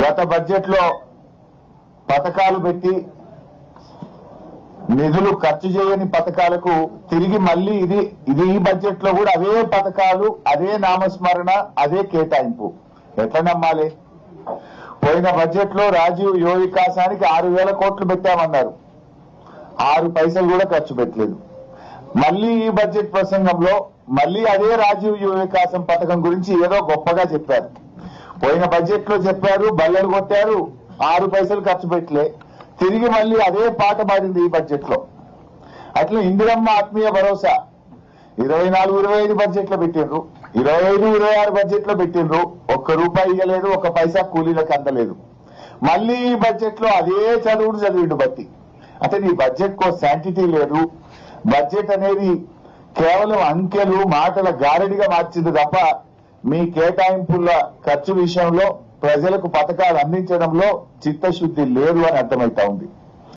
గత బడ్జెట్ లో పథకాలు పెట్టి నిధులు ఖర్చు చేయని పథకాలకు తిరిగి మళ్ళీ ఇది ఈ బడ్జెట్ లో కూడా అవే పథకాలు, అదే నామస్మరణ, అదే కేటాయింపు. ఎట్లా నమ్మాలి? పోయిన బడ్జెట్ లో రాజీవ్ యువ వికాసానికి 6,000 కోట్లు పెట్టామన్నారు, 6 పైసలు కూడా ఖర్చు పెట్టలేదు. మళ్ళీ ఈ బడ్జెట్ ప్రసంగంలో మళ్ళీ అదే రాజీవ్ యువ వికాసం పథకం గురించి ఏదో గొప్పగా చెప్పారు. పోయిన బడ్జెట్ లో చెప్పారు, బల్లెలు కొట్టారు, 6 పైసలు ఖర్చు పెట్టలే. తిరిగి మళ్ళీ అదే పాట పాడింది ఈ బడ్జెట్ లో. అట్లా ఇందిరమ్మ ఆత్మీయ భరోసా 24-25 బడ్జెట్ లో పెట్టిండ్రు, 25-26 బడ్జెట్ లో పెట్టిండ్రు, ₹1 ఇవ్వలేదు, 1 పైసా కూలీలకు అందలేదు. మళ్ళీ ఈ బడ్జెట్ లో అదే చదువుడు చదివిండు బట్టి. అంటే నీ బడ్జెట్ కో శాంటిటీ లేదు. బడ్జెట్ అనేది కేవలం అంకెలు, మాటల గారడిగా మార్చింది తప్ప మీ కేటాయింపుల ఖర్చు విషయంలో, ప్రజలకు పథకాలు అందించడంలో చిత్తశుద్ధి లేదు అని అర్థమైతా ఉంది.